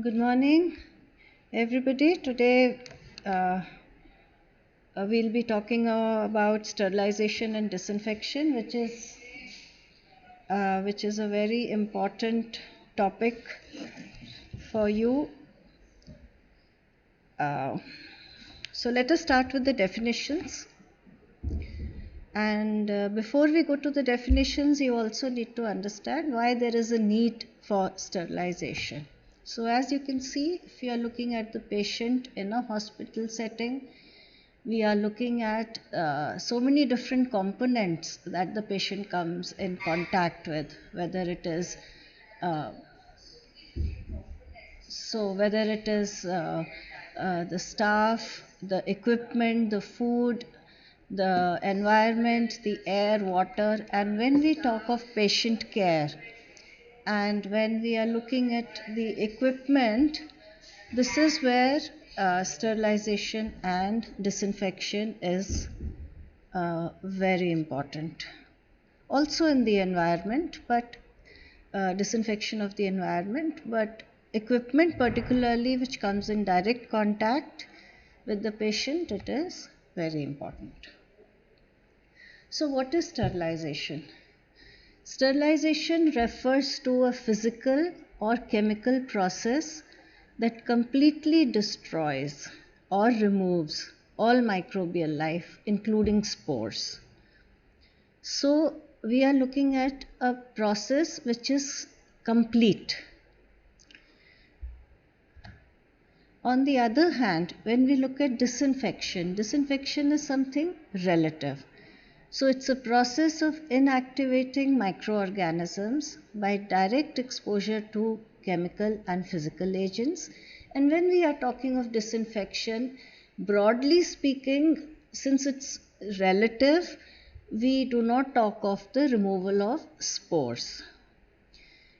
Good morning, everybody. Today we'll be talking about sterilization and disinfection, which is a very important topic for you. Uh, so let us start with the definitions. And before we go to the definitions, you also need to understand why there is a need for sterilization. So as you can see, if you are looking at the patient in a hospital setting, we are looking at so many different components that the patient comes in contact with, uh, whether it is the staff, the equipment, the food, the environment, the air, water. And when we talk of patient care and when we are looking at the equipment, this is where sterilization and disinfection is very important. Also in the environment, but disinfection of the environment, but equipment particularly which comes in direct contact with the patient, it is very important. So what is sterilization? Sterilization refers to a physical or chemical process that completely destroys or removes all microbial life, including spores. So we are looking at a process which is complete. On the other hand, when we look at disinfection is something relative. So it's a process of inactivating microorganisms by direct exposure to chemical and physical agents. And when we are talking of disinfection, broadly speaking, since it's relative, we do not talk of the removal of spores.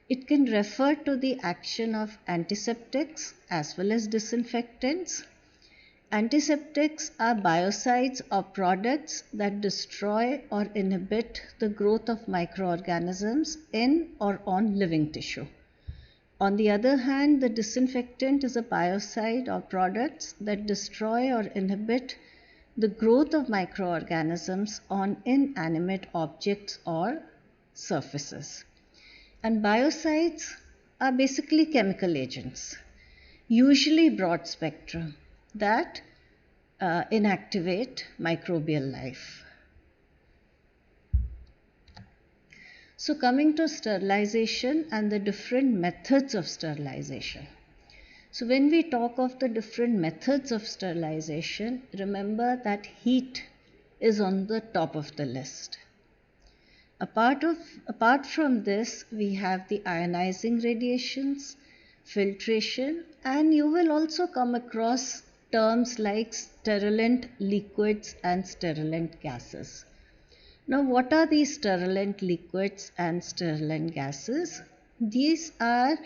It can refer to the action of antiseptics as well as disinfectants. Antiseptics are biocides or products that destroy or inhibit the growth of microorganisms in or on living tissue. On the other hand, the disinfectant is a biocide or products that destroy or inhibit the growth of microorganisms on inanimate objects or surfaces. And biocides are basically chemical agents, usually broad spectrum, that inactivate microbial life. So coming to sterilization and the different methods of sterilization. So when we talk of the different methods of sterilization, remember that heat is on the top of the list. Apart from this, we have the ionizing radiations, filtration, and you will also come across terms like sterilant liquids and sterilant gases. Now, what are these sterilant liquids and sterilant gases? These are,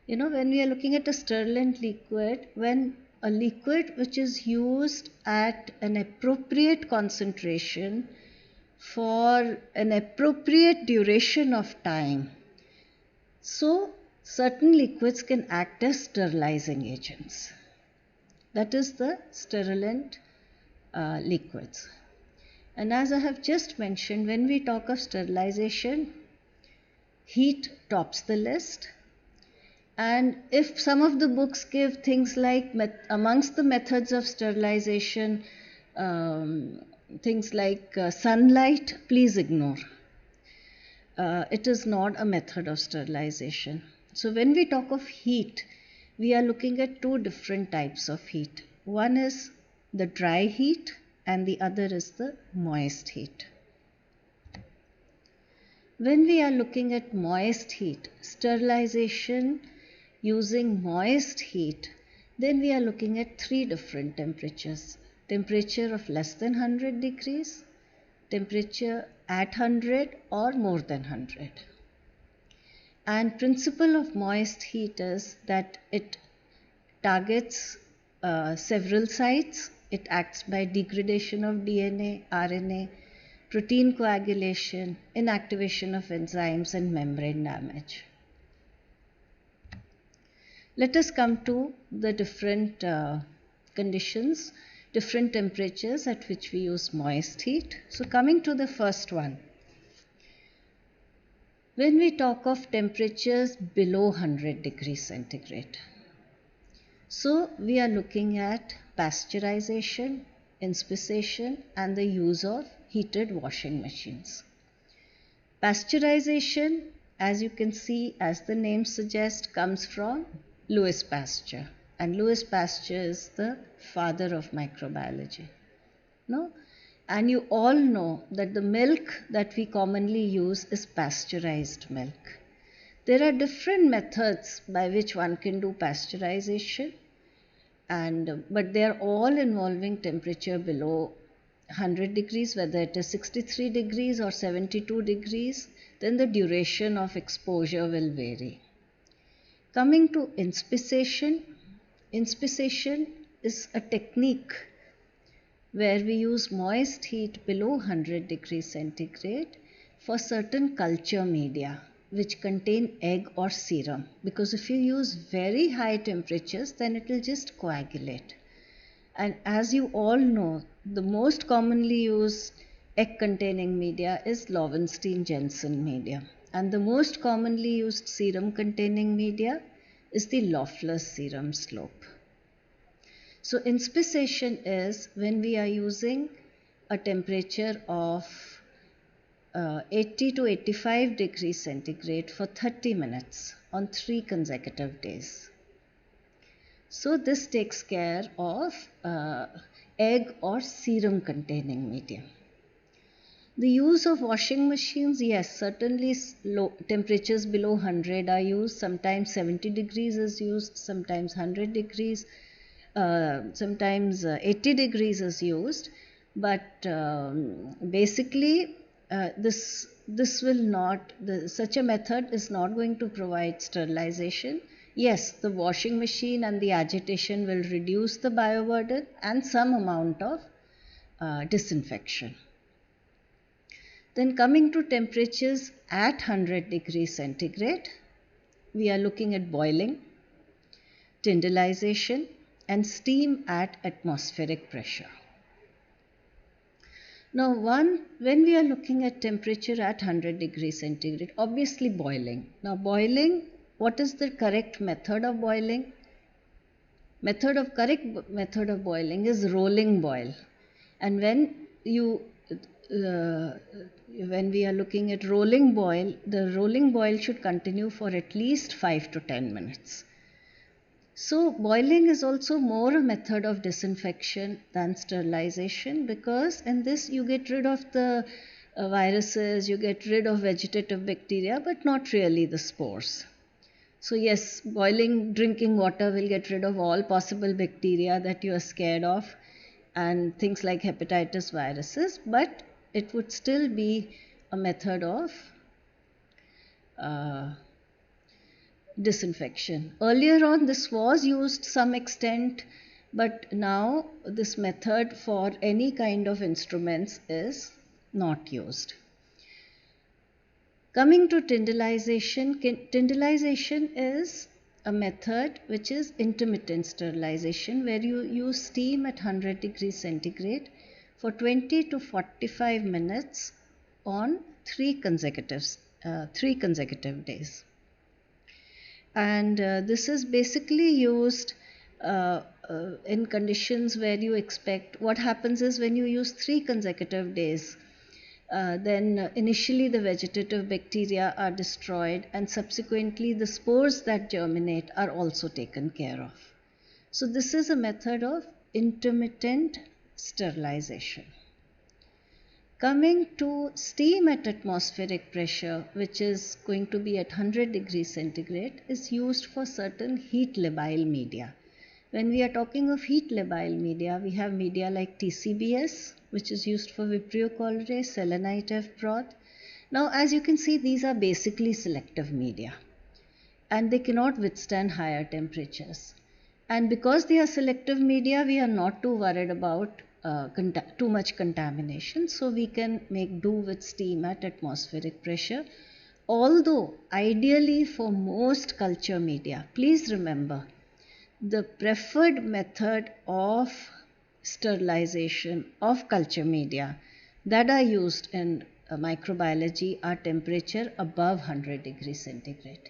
when we are looking at a sterilant liquid, when a liquid which is used at an appropriate concentration for an appropriate duration of time. So, certain liquids can act as sterilizing agents. That is the sterilant liquids. And as I have just mentioned, when we talk of sterilization, heat tops the list. And if some of the books give things like amongst the methods of sterilization, things like sunlight, please ignore. It is not a method of sterilization. So when we talk of heat, we are looking at two different types of heat. One is the dry heat and the other is the moist heat. When we are looking at moist heat, sterilization using moist heat, then we are looking at three different temperatures. Temperature of less than 100 degrees, temperature at 100 or more than 100. And principle of moist heat is that it targets several sites. It acts by degradation of DNA, RNA, protein coagulation, inactivation of enzymes, and membrane damage. Let us come to the different conditions, different temperatures at which we use moist heat. So coming to the first one. When we talk of temperatures below 100 degrees centigrade, so we are looking at pasteurization, inspisation and the use of heated washing machines. Pasteurization, as you can see, as the name suggests, comes from Louis Pasteur, and Louis Pasteur is the father of microbiology. No? And you all know that the milk that we commonly use is pasteurized milk. There are different methods by which one can do pasteurization, but they are all involving temperature below 100 degrees, whether it is 63 degrees or 72 degrees, then the duration of exposure will vary. Coming to inspisation, inspisation is a technique where we use moist heat below 100 degrees centigrade for certain culture media which contain egg or serum, because if you use very high temperatures then it will just coagulate. And as you all know, the most commonly used egg containing media is Lowenstein-Jensen media, and the most commonly used serum containing media is the Loeffler's serum slope. So inspisation is when we are using a temperature of 80 to 85 degrees centigrade for 30 minutes on 3 consecutive days. So this takes care of egg or serum containing medium. The use of washing machines, yes, certainly low temperatures below 100 are used. Sometimes 70 degrees is used, sometimes 100 degrees. Sometimes 80 degrees is used, but basically this will not, such a method is not going to provide sterilization. Yes, the washing machine and the agitation will reduce the bioburden and some amount of disinfection. Then coming to temperatures at 100 degrees centigrade, we are looking at boiling, tyndallization and steam at atmospheric pressure. Now when we are looking at temperature at 100 degrees centigrade, obviously boiling. Now boiling, what is the correct method of boiling? Correct method of boiling is rolling boil. And when we are looking at rolling boil, the rolling boil should continue for at least 5 to 10 minutes. So boiling is also more a method of disinfection than sterilization, because in this you get rid of the viruses, you get rid of vegetative bacteria, but not really the spores. So yes, boiling drinking water will get rid of all possible bacteria that you are scared of and things like hepatitis viruses, but it would still be a method of disinfection. Earlier on this was used to some extent, but now this method for any kind of instruments is not used. Coming to tyndallization, tyndallization is a method which is intermittent sterilization, where you use steam at 100 degrees centigrade for 20 to 45 minutes on 3 consecutive days. And this is basically used in conditions where you expect, what happens is when you use 3 consecutive days, then initially the vegetative bacteria are destroyed and subsequently the spores that germinate are also taken care of. So this is a method of intermittent sterilization. Coming to steam at atmospheric pressure, which is going to be at 100 degrees centigrade, is used for certain heat labile media. When we are talking of heat labile media, we have media like TCBS, which is used for Vibrio cholerae, selenite F broth. Now, as you can see, these are basically selective media and they cannot withstand higher temperatures. And because they are selective media, we are not too worried about too much contamination, so we can make do with steam at atmospheric pressure. although ideally for most culture media, please remember the preferred method of sterilization of culture media that are used in microbiology are temperature above 100 degrees centigrade.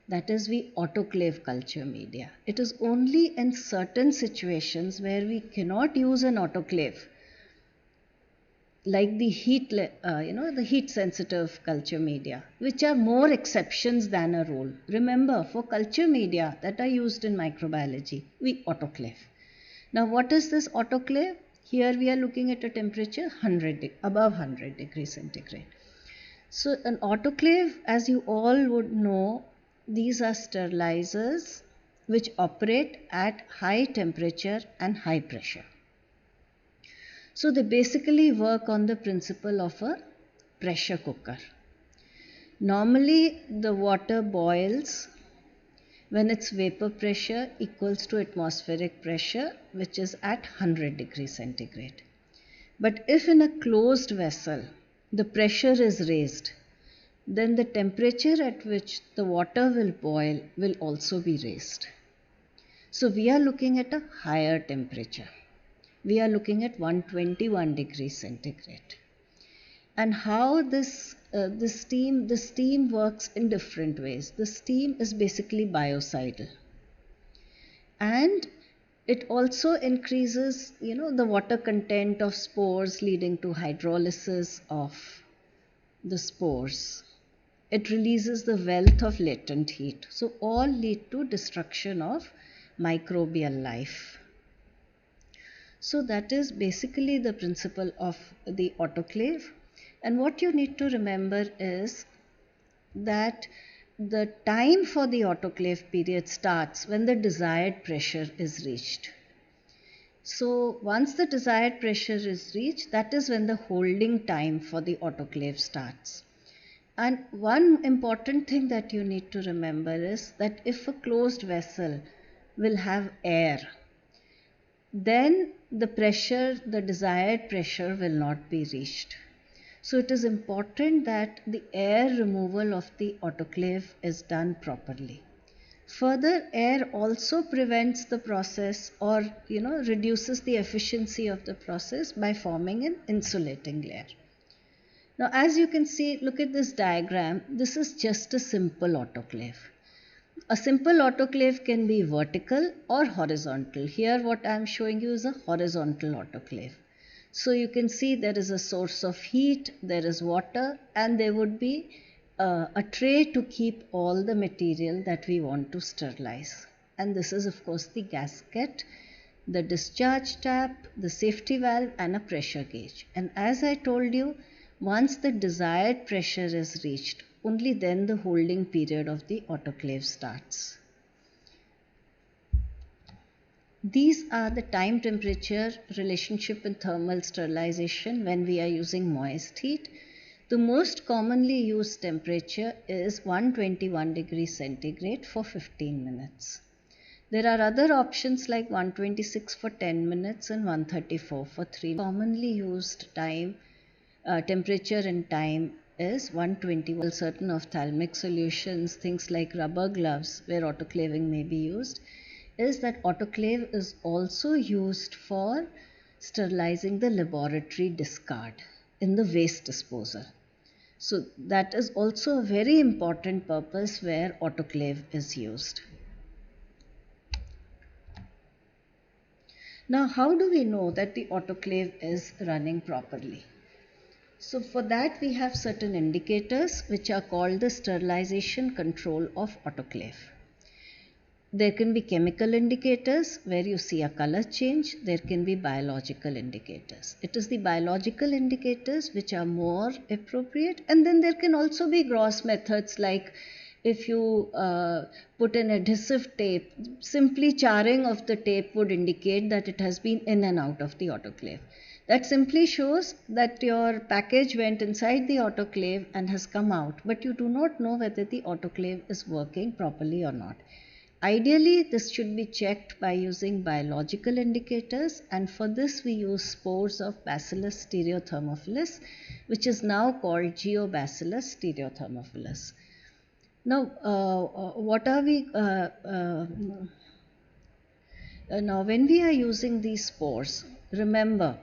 That is, we autoclave culture media. It is only in certain situations where we cannot use an autoclave, like the the heat sensitive culture media, which are more exceptions than a rule. Remember, for culture media that are used in microbiology, we autoclave. Now, what is this autoclave? Here we are looking at a temperature above 100 degrees centigrade. So an autoclave, as you all would know, these are sterilizers which operate at high temperature and high pressure. So they basically work on the principle of a pressure cooker. Normally the water boils when its vapor pressure equals to atmospheric pressure, which is at 100 degrees centigrade. But if in a closed vessel the pressure is raised, then the temperature at which the water will boil will also be raised. So we are looking at a higher temperature. We are looking at 121 degrees centigrade. And how the steam works in different ways. The steam is basically biocidal, and it also increases the water content of spores, leading to hydrolysis of the spores. It releases the wealth of latent heat. So all lead to destruction of microbial life. So that is basically the principle of the autoclave. And what you need to remember is that the time for the autoclave period starts when the desired pressure is reached. So once the desired pressure is reached, that is when the holding time for the autoclave starts. And one important thing that you need to remember is that if a closed vessel will have air, then the desired pressure will not be reached. So it is important that the air removal of the autoclave is done properly. Further, air also prevents the process or reduces the efficiency of the process by forming an insulating layer. Now, as you can see, look at this diagram. This is just a simple autoclave. A simple autoclave can be vertical or horizontal. Here what I am showing you is a horizontal autoclave. So you can see there is a source of heat, there is water, and there would be a tray to keep all the material that we want to sterilize. And this is of course the gasket, the discharge tap, the safety valve, and a pressure gauge. And as I told you, once the desired pressure is reached, only then the holding period of the autoclave starts. These are the time temperature relationship in thermal sterilization when we are using moist heat. The most commonly used temperature is 121 degrees centigrade for 15 minutes. There are other options like 126 for 10 minutes and 134 for 3 minutes. Commonly used temperature and time is 120. Certain ophthalmic solutions, things like rubber gloves where autoclaving may be used, is that autoclave is also used for sterilizing the laboratory discard in the waste disposal. So that is also a very important purpose where autoclave is used. Now, how do we know that the autoclave is running properly? So for that we have certain indicators which are called the sterilization control of autoclave. There can be chemical indicators where you see a color change. There can be biological indicators. It is the biological indicators which are more appropriate, and then there can also be gross methods like if you put an adhesive tape, simply charring of the tape would indicate that it has been in and out of the autoclave. That simply shows that your package went inside the autoclave and has come out, but you do not know whether the autoclave is working properly or not. Ideally, this should be checked by using biological indicators, and for this we use spores of Bacillus stereothermophilus, which is now called Geobacillus stereothermophilus. Now, what are we now when we are using these spores, remember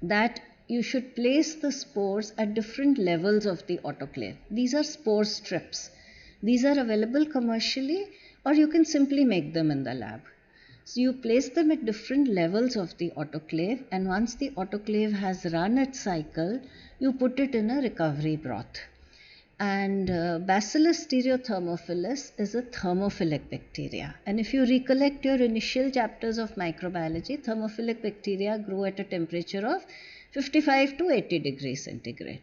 that you should place the spores at different levels of the autoclave. These are spore strips. These are available commercially, or you can simply make them in the lab. So you place them at different levels of the autoclave, and once the autoclave has run its cycle, you put it in a recovery broth. And Bacillus stereothermophilus is a thermophilic bacteria. And if you recollect your initial chapters of microbiology, thermophilic bacteria grow at a temperature of 55 to 80 degrees centigrade.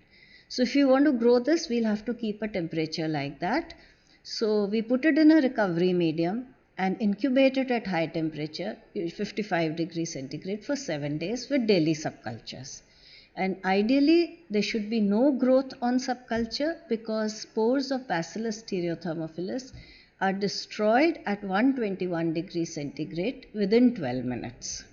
So if you want to grow this, we'll have to keep a temperature like that. So we put it in a recovery medium and incubate it at high temperature, 55 degrees centigrade, for 7 days with daily subcultures. And ideally, there should be no growth on subculture, because spores of Bacillus stereothermophilus are destroyed at 121 degrees centigrade within 12 minutes.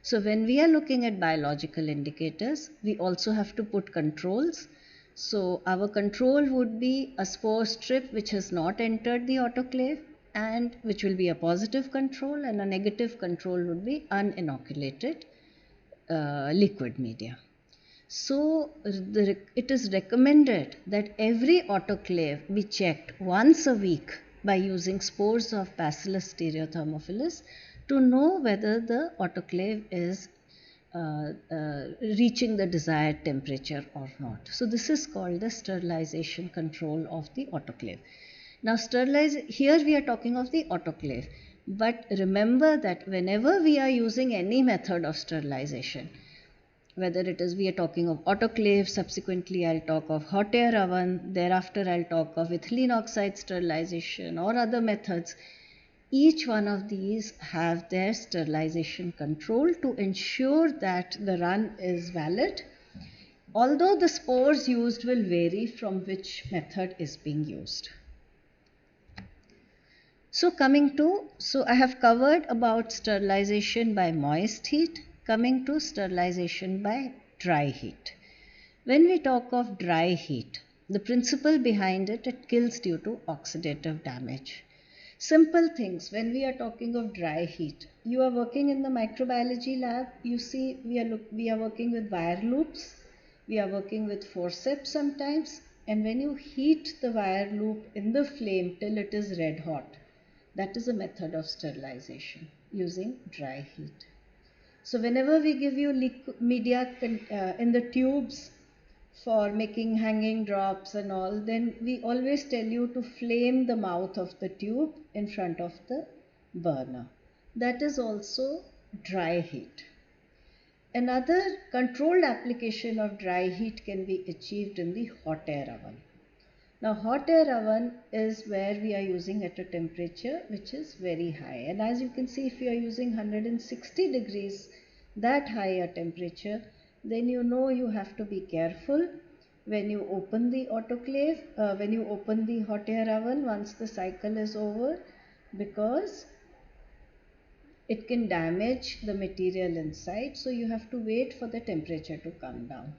So when we are looking at biological indicators, we also have to put controls. So our control would be a spore strip which has not entered the autoclave, and which will be a positive control, and a negative control would be uninoculated liquid media. So it is recommended that every autoclave be checked once a week by using spores of Bacillus stereothermophilus to know whether the autoclave is reaching the desired temperature or not. So this is called the sterilization control of the autoclave. Now here we are talking of the autoclave, but remember that whenever we are using any method of sterilization, whether it is we are talking of autoclave, subsequently I'll talk of hot air oven, thereafter I'll talk of ethylene oxide sterilization or other methods, each one of these have their sterilization control to ensure that the run is valid, although the spores used will vary from which method is being used. So I have covered about sterilization by moist heat. Coming to sterilization by dry heat. When we talk of dry heat, the principle behind it, it kills due to oxidative damage. Simple things, when we are talking of dry heat, you are working in the microbiology lab, you see we are working with wire loops, we are working with forceps sometimes, and when you heat the wire loop in the flame till it is red hot, that is a method of sterilization using dry heat. So whenever we give you media in the tubes for making hanging drops and all, then we always tell you to flame the mouth of the tube in front of the burner. That is also dry heat. Another controlled application of dry heat can be achieved in the hot air oven. Now hot air oven is where we are using at a temperature which is very high, and as you can see, if you are using 160 degrees, that high a temperature, then you know you have to be careful when you open the autoclave, when you open the hot air oven once the cycle is over, because it can damage the material inside, so you have to wait for the temperature to come down.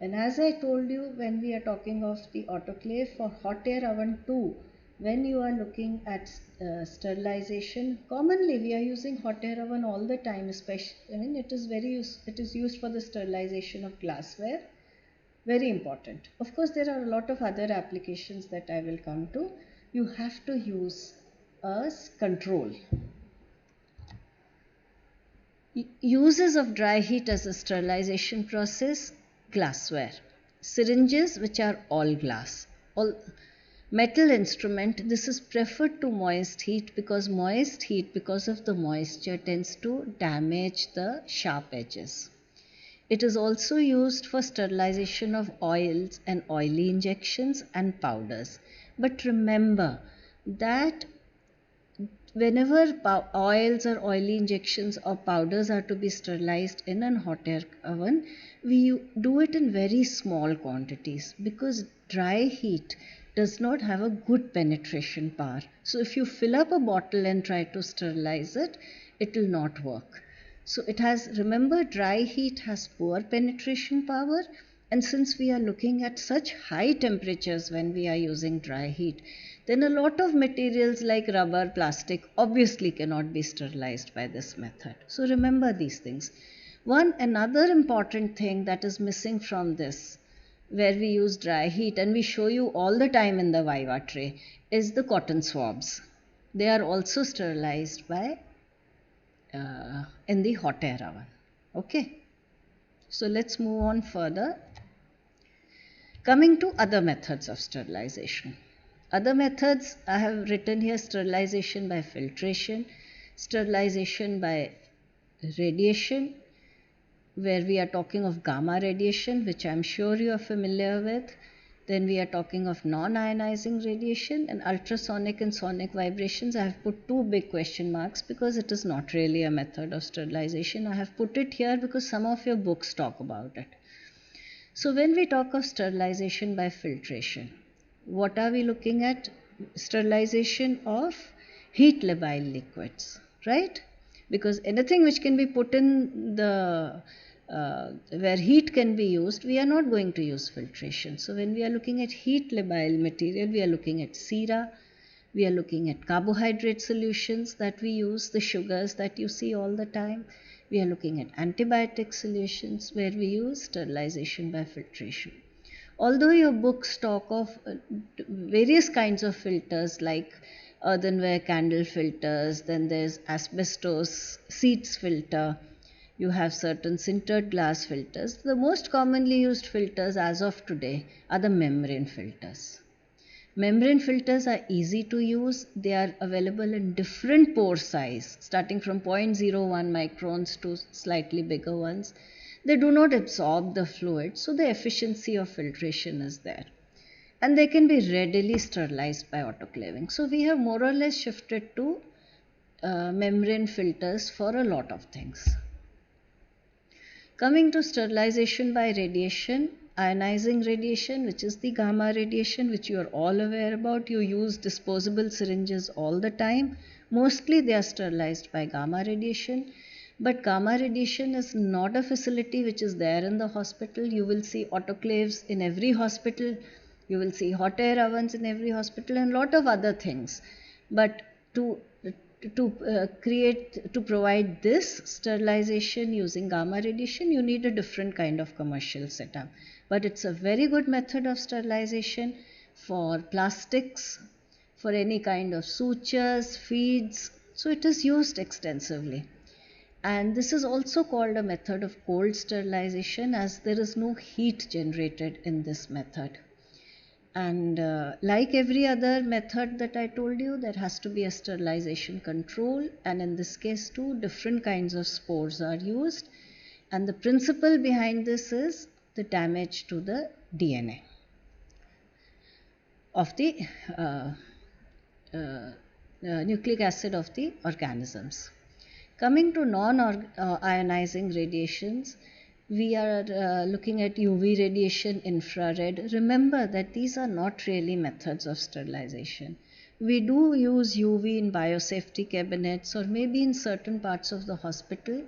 And as I told you, when we are talking of the autoclave for hot air oven too, when you are looking at sterilization, commonly we are using hot air oven all the time, especially, it is used for the sterilization of glassware. Very important. Of course, there are a lot of other applications that I will come to. You have to use a control. Uses of dry heat as a sterilization process: glassware, syringes which are all glass, all metal instrument. This is preferred to moist heat because of the moisture tends to damage the sharp edges. It is also used for sterilization of oils and oily injections and powders. But remember that whenever oils or oily injections or powders are to be sterilized in an hot air oven, we do it in very small quantities because dry heat does not have a good penetration power. So if you fill up a bottle and try to sterilize it, it will not work. So remember, dry heat has poor penetration power, And since we are looking at such high temperatures when we are using dry heat, then a lot of materials like rubber, plastic obviously cannot be sterilized by this method. So remember these things. Another important thing that is missing from this, where we use dry heat and we show you all the time in the Viva tray, is the cotton swabs. They are also sterilized by in the hot air oven. Okay. So let's move on further. Coming to other methods of sterilization. Other methods I have written here: sterilization by filtration, sterilization by radiation, where we are talking of gamma radiation, which I am sure you are familiar with. Then we are talking of non-ionizing radiation, and ultrasonic and sonic vibrations. I have put two big question marks because it is not really a method of sterilization. I have put it here because some of your books talk about it. So when we talk of sterilization by filtration, what are we looking at? Sterilization of heat labile liquids, right? Because anything which can be put in the where heat can be used, we are not going to use filtration. So when we are looking at heat labile material, we are looking at sera, we are looking at carbohydrate solutions that we use, the sugars that you see all the time. We are looking at antibiotic solutions where we use sterilization by filtration. Although your books talk of various kinds of filters like earthenware candle filters, then there's asbestos seeds filter, you have certain sintered glass filters. The most commonly used filters as of today are the membrane filters. Membrane filters are easy to use. They are available in different pore size, starting from 0.01 microns to slightly bigger ones. They do not absorb the fluid, so the efficiency of filtration is there. And they can be readily sterilized by autoclaving. So we have more or less shifted to membrane filters for a lot of things. Coming to sterilization by radiation, ionizing radiation, which is the gamma radiation, which you are all aware about. You use disposable syringes all the time. Mostly they are sterilized by gamma radiation. But gamma radiation is not a facility which is there in the hospital. You will see autoclaves in every hospital. You will see hot air ovens in every hospital and a lot of other things. But to provide this sterilization using gamma radiation, you need a different kind of commercial setup. But it's a very good method of sterilization for plastics, for any kind of sutures, feeds. So it is used extensively. And this is also called a method of cold sterilization, as there is no heat generated in this method. And like every other method that I told you, there has to be a sterilization control, and in this case too, different kinds of spores are used. And the principle behind this is the damage to the DNA of the nucleic acid of the organisms. Coming to non-ionizing radiations, we are looking at UV radiation, infrared. Remember that these are not really methods of sterilization. We do use UV in biosafety cabinets or maybe in certain parts of the hospital.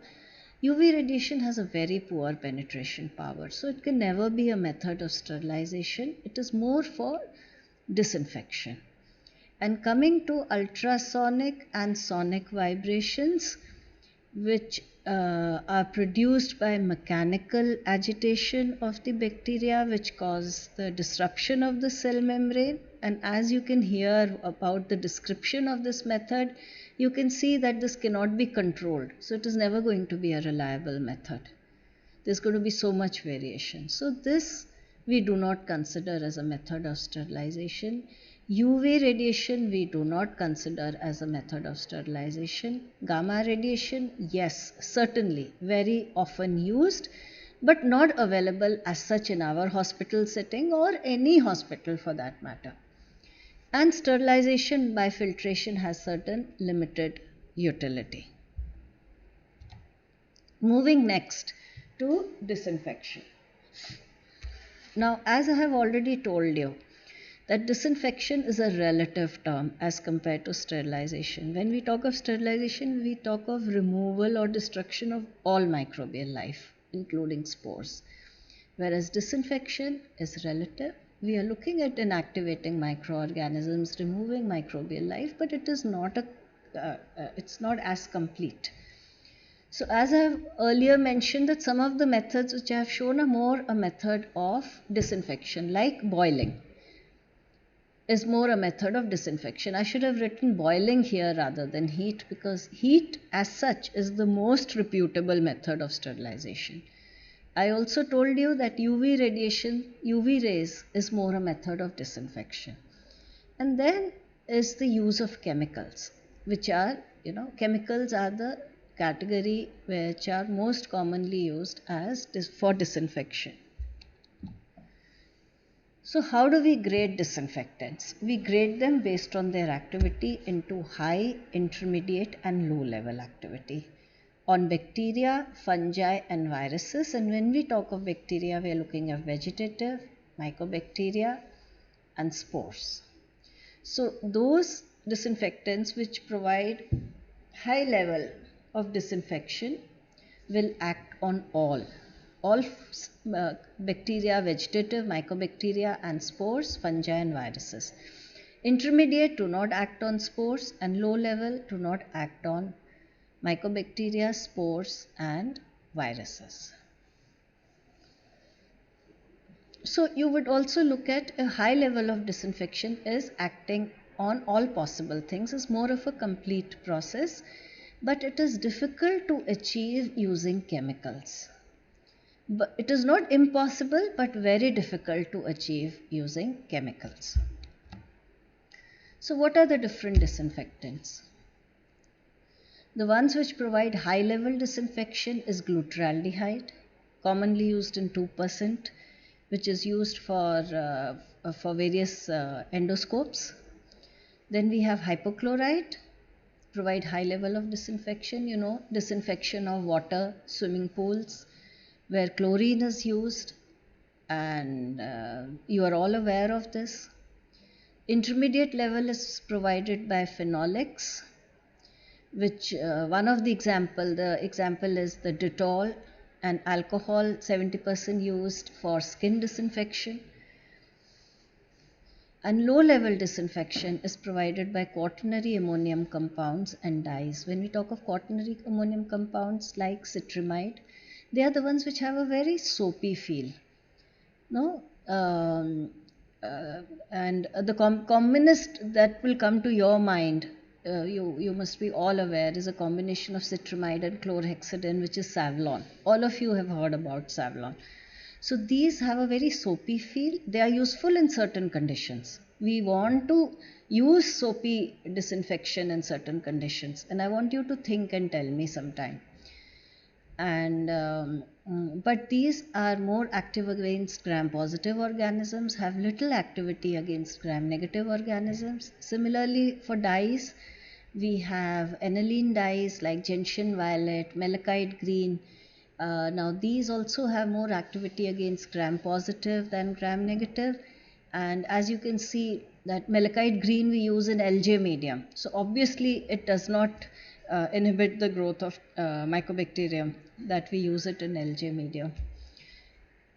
UV radiation has a very poor penetration power, so it can never be a method of sterilization. It is more for disinfection. And coming to ultrasonic and sonic vibrations, which are produced by mechanical agitation of the bacteria, which cause the disruption of the cell membrane. And as you can hear about the description of this method, you can see that this cannot be controlled. So it is never going to be a reliable method. There's going to be so much variation. So this we do not consider as a method of sterilization. UV radiation we do not consider as a method of sterilization. Gamma radiation, yes, certainly very often used, but not available as such in our hospital setting or any hospital for that matter. And sterilization by filtration has certain limited utility. Moving next to disinfection. Now, as I have already told you, that disinfection is a relative term as compared to sterilization. When we talk of sterilization, we talk of removal or destruction of all microbial life, including spores. whereas disinfection is relative. We are looking at inactivating microorganisms, removing microbial life, but it is not it's not as complete. So as I have earlier mentioned, that some of the methods which I have shown are more a method of disinfection, like boiling is more a method of disinfection. I should have written boiling here rather than heat, because heat as such is the most reputable method of sterilization. I also told you that UV radiation, UV rays is more a method of disinfection. And then is the use of chemicals, which are, chemicals are the category which are most commonly used as for disinfection. So how do we grade disinfectants? We grade them based on their activity into high, intermediate and low level activity on bacteria, fungi and viruses. And when we talk of bacteria, we are looking at vegetative, mycobacteria and spores. So those disinfectants which provide high level of disinfection will act on all bacteria, vegetative, mycobacteria and spores, fungi and viruses. Intermediate do not act on spores, and low level do not act on mycobacteria, spores and viruses. So you would also look at a high level of disinfection is acting on all possible things, is more of a complete process, but it is difficult to achieve using chemicals. But it is not impossible, but very difficult to achieve using chemicals. So what are the different disinfectants? The ones which provide high level disinfection is glutaraldehyde, commonly used in 2%, which is used for various endoscopes. Then we have hypochlorite, provide high level of disinfection, disinfection of water, swimming pools, where chlorine is used, and you are all aware of this. Intermediate level is provided by phenolics, which one of the example is the Dettol and alcohol 70% used for skin disinfection. And low level disinfection is provided by quaternary ammonium compounds and dyes. When we talk of quaternary ammonium compounds like citramide, they are the ones which have a very soapy feel. And the commonest that will come to your mind, you must be all aware, is a combination of citramide and chlorhexidine, which is Savlon. All of you have heard about Savlon. So these have a very soapy feel. They are useful in certain conditions. We want to use soapy disinfection in certain conditions, and I want you to think and tell me sometime. And but these are more active against gram-positive organisms, have little activity against gram-negative organisms. Similarly, for dyes, we have aniline dyes like gentian violet, malachite green. Now these also have more activity against gram-positive than gram-negative. And as you can see, that malachite green we use in LJ medium. So obviously it does not inhibit the growth of mycobacterium that we use it in LJ medium.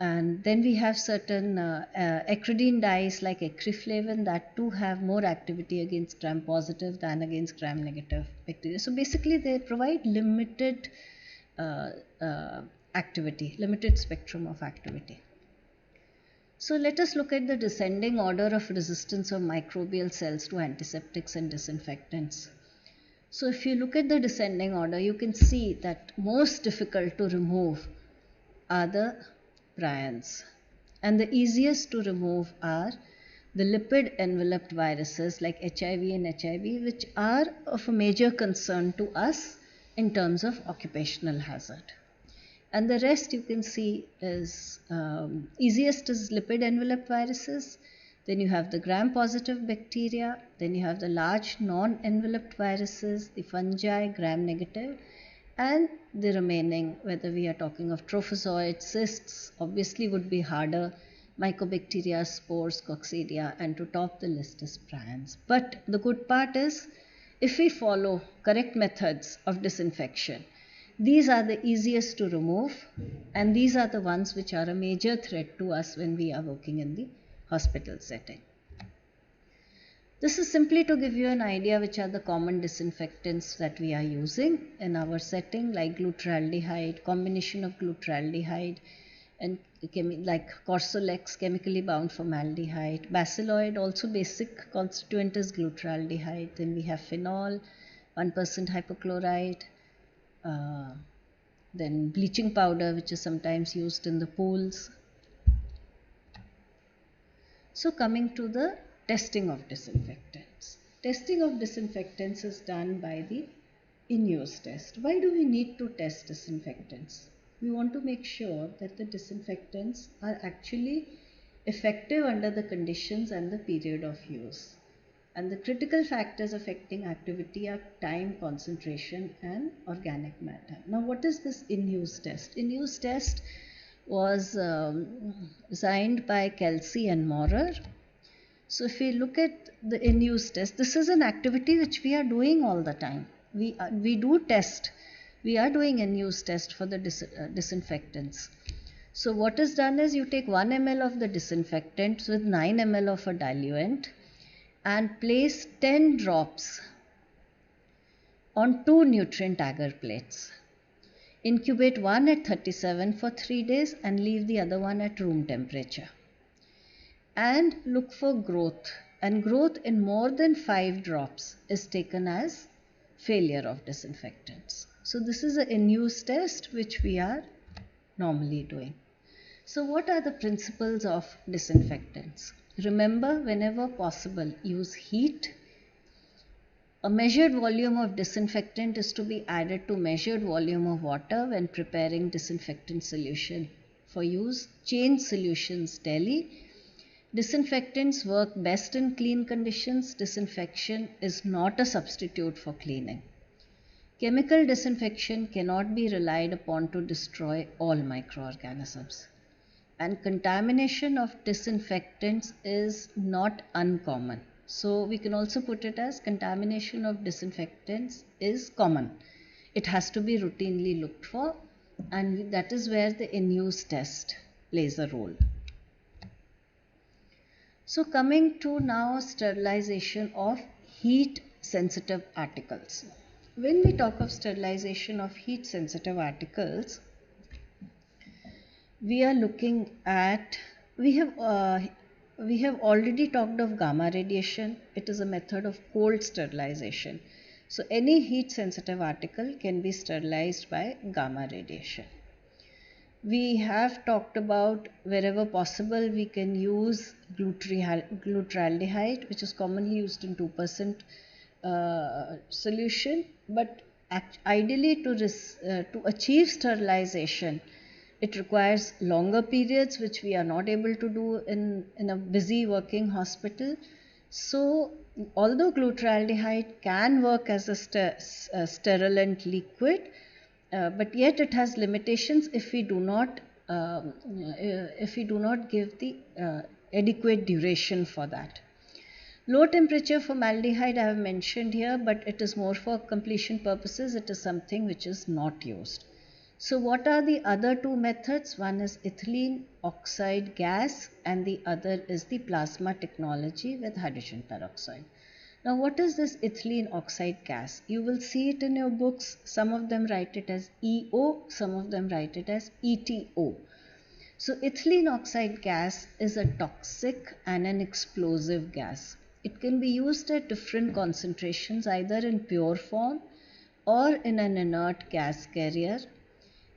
And then we have certain ecridine dyes like ecriflavin that too have more activity against gram-positive than against gram-negative bacteria. So basically they provide limited activity, limited spectrum of activity. So let us look at the descending order of resistance of microbial cells to antiseptics and disinfectants. So if you look at the descending order, you can see that most difficult to remove are the prions, and the easiest to remove are the lipid enveloped viruses like HIV and HIV, which are of a major concern to us in terms of occupational hazard. And the rest you can see is easiest is lipid enveloped viruses. Then you have the gram-positive bacteria. Then you have the large non-enveloped viruses, the fungi, gram-negative, and the remaining, whether we are talking of trophozoites, cysts, obviously would be harder, mycobacteria, spores, coccidia, and to top the list is prions. But the good part is, if we follow correct methods of disinfection, These are the easiest to remove, and these are the ones which are a major threat to us when we are working in the hospital setting. This is simply to give you an idea which are the common disinfectants that we are using in our setting, like glutaraldehyde, combination of glutaraldehyde and like Corsolex, chemically bound formaldehyde. Bacilloid, also basic constituent is glutaraldehyde. Then we have phenol, 1% hypochlorite, then bleaching powder, which is sometimes used in the pools. So coming to the testing of disinfectants. Testing of disinfectants is done by the in-use test. Why do we need to test disinfectants? We want to make sure that the disinfectants are actually effective under the conditions and the period of use. And the critical factors affecting activity are time, concentration, and organic matter. Now, what is this in-use test? In-use test was designed by Kelsey and Maurer. So if we look at the in-use test, this is an activity which we are doing all the time. We do test. We are doing in-use test for the disinfectants. So what is done is you take 1 ml of the disinfectant with 9 ml of a diluent and place 10 drops on 2 nutrient agar plates. Incubate one at 37 for 3 days and leave the other one at room temperature. And look for growth. And growth in more than 5 drops is taken as failure of disinfectants. So this is an in-use test which we are normally doing. So what are the principles of disinfectants? Remember, whenever possible, use heat. A measured volume of disinfectant is to be added to measured volume of water when preparing disinfectant solution for use. Change solutions daily. Disinfectants work best in clean conditions. Disinfection is not a substitute for cleaning. Chemical disinfection cannot be relied upon to destroy all microorganisms. And contamination of disinfectants is not uncommon. So we can also put it as contamination of disinfectants is common. It has to be routinely looked for, and that is where the in-use test plays a role. So coming to now sterilization of heat sensitive articles. When we talk of sterilization of heat sensitive articles, we are looking at, we have already talked of gamma radiation. It is a method of cold sterilization. So any heat sensitive article can be sterilized by gamma radiation. We have talked about wherever possible we can use glutaraldehyde, which is commonly used in 2% solution, but ideally to achieve sterilization, it requires longer periods, which we are not able to do in a busy working hospital. So although glutaraldehyde can work as a sterilant liquid, but yet it has limitations if we do not give the adequate duration for that. Low temperature formaldehyde I have mentioned here, but it is more for completion purposes. It is something which is not used. So what are the other two methods? One is ethylene oxide gas and the other is the plasma technology with hydrogen peroxide. Now what is this ethylene oxide gas? You will see it in your books. Some of them write it as EO, some of them write it as ETO. So ethylene oxide gas is a toxic and an explosive gas. It can be used at different concentrations, either in pure form or in an inert gas carrier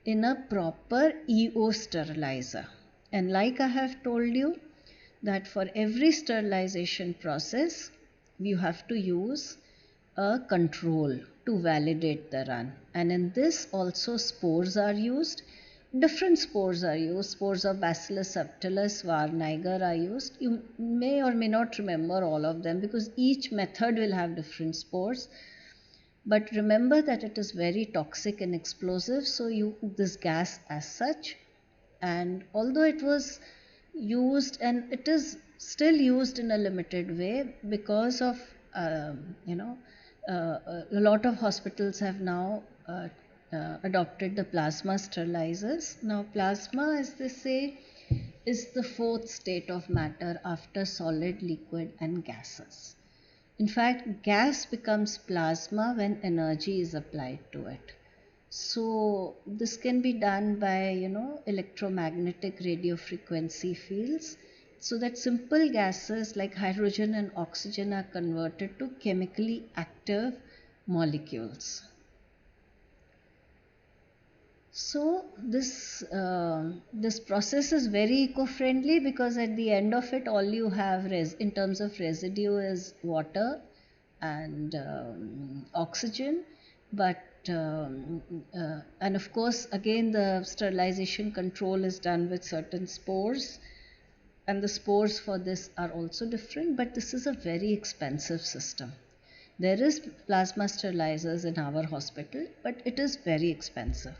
in a proper EO sterilizer. And like I have told you that for every sterilization process, you have to use a control to validate the run. And in this also spores are used. Different spores are used. Spores of Bacillus subtilis, var. Niger are used. You may or may not remember all of them because each method will have different spores. But remember that it is very toxic and explosive, so this gas as such, and although it was used and it is still used in a limited way because of a lot of hospitals have now adopted the plasma sterilizers. Now, plasma, as they say, is the fourth state of matter after solid, liquid, and gases. In fact, gas becomes plasma when energy is applied to it. So this can be done by, electromagnetic radio frequency fields, so that simple gases like hydrogen and oxygen are converted to chemically active molecules. So this process is very eco-friendly, because at the end of it, all you have in terms of residue is water and oxygen. But and of course, again, the sterilization control is done with certain spores, and the spores for this are also different. But this is a very expensive system. There is plasma sterilizers in our hospital, but it is very expensive.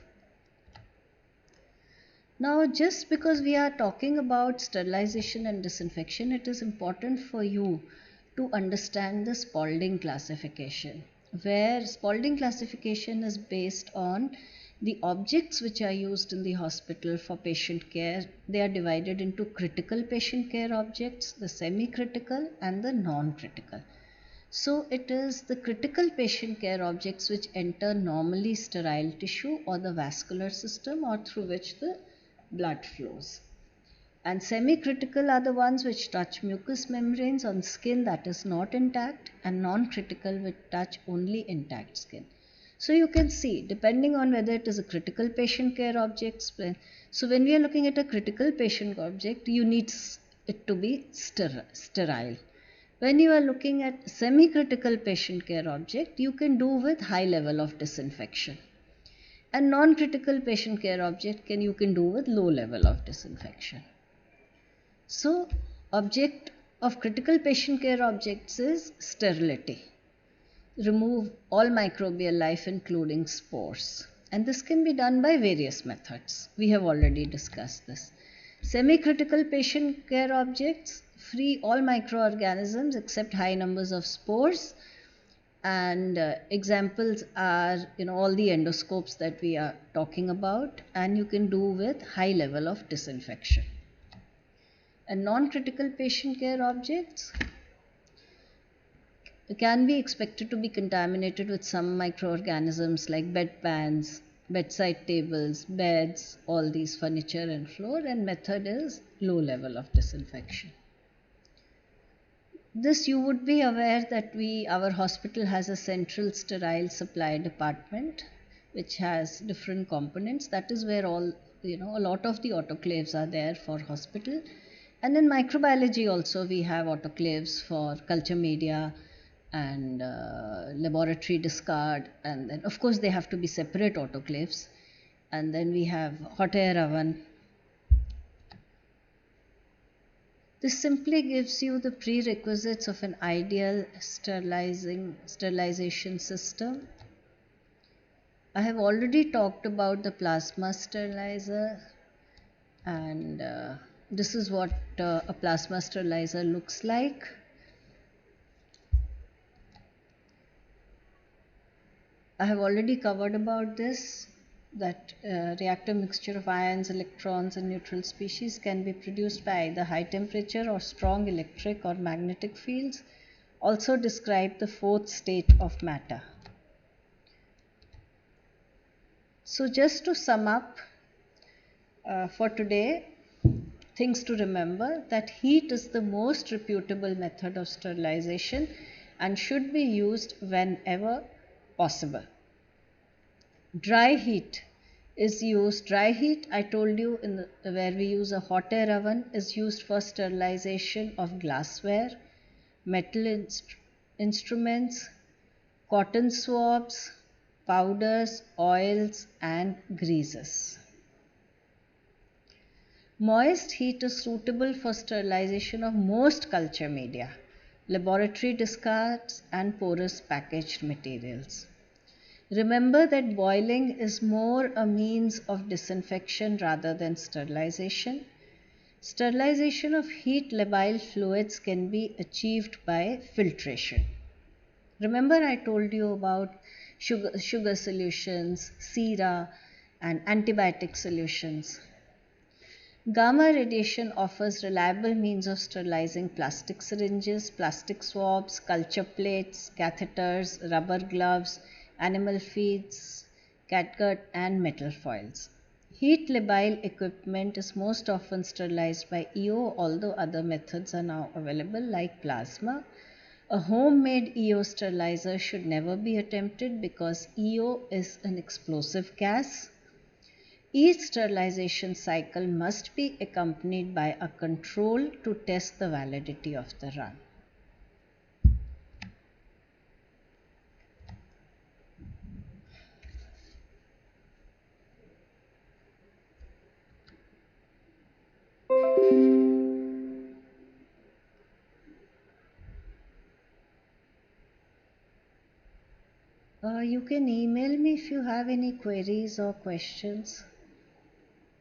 Now, just because we are talking about sterilization and disinfection, it is important for you to understand the Spalding classification, where Spalding classification is based on the objects which are used in the hospital for patient care. They are divided into critical patient care objects, the semi-critical, and the non-critical. So it is the critical patient care objects which enter normally sterile tissue or the vascular system, or through which the blood flows. And semi-critical are the ones which touch mucous membranes on skin that is not intact, and non-critical which touch only intact skin. So you can see, depending on whether it is a critical patient care object. So when we are looking at a critical patient object, you need it to be sterile. When you are looking at semi-critical patient care object, you can do with high level of disinfection. And non-critical patient care object you can do with low level of disinfection. So, object of critical patient care objects is sterility. Remove all microbial life, including spores. And this can be done by various methods. We have already discussed this. Semi-critical patient care objects free all microorganisms except high numbers of spores. And examples are all the endoscopes that we are talking about, and you can do with high level of disinfection. And non-critical patient care objects can be expected to be contaminated with some microorganisms like bedpans, bedside tables, beds, all these furniture and floor, and method is low level of disinfection. This, you would be aware that our hospital has a central sterile supply department which has different components. That is where all, a lot of the autoclaves are there for hospital. And in microbiology also we have autoclaves for culture media and laboratory discard, and then of course they have to be separate autoclaves. And then we have hot air oven. This simply gives you the prerequisites of an ideal sterilization system. I have already talked about the plasma sterilizer, and this is what a plasma sterilizer looks like. I have already covered about this, that reactor mixture of ions, electrons and neutral species can be produced by either high temperature or strong electric or magnetic fields. Also describe the fourth state of matter. So just to sum up for today, things to remember: that heat is the most reputable method of sterilization and should be used whenever possible. Dry heat is used. Dry heat, I told you, where we use a hot air oven, is used for sterilization of glassware, metal instruments, cotton swabs, powders, oils and greases. Moist heat is suitable for sterilization of most culture media, laboratory discards and porous packaged materials. Remember that boiling is more a means of disinfection rather than sterilization. Sterilization of heat labile fluids can be achieved by filtration. Remember I told you about sugar solutions, sera, and antibiotic solutions. Gamma radiation offers reliable means of sterilizing plastic syringes, plastic swabs, culture plates, catheters, rubber gloves, animal feeds, catgut, and metal foils. Heat labile equipment is most often sterilized by EO, although other methods are now available like plasma. A homemade EO sterilizer should never be attempted because EO is an explosive gas. Each sterilization cycle must be accompanied by a control to test the validity of the run. You can email me if you have any queries or questions.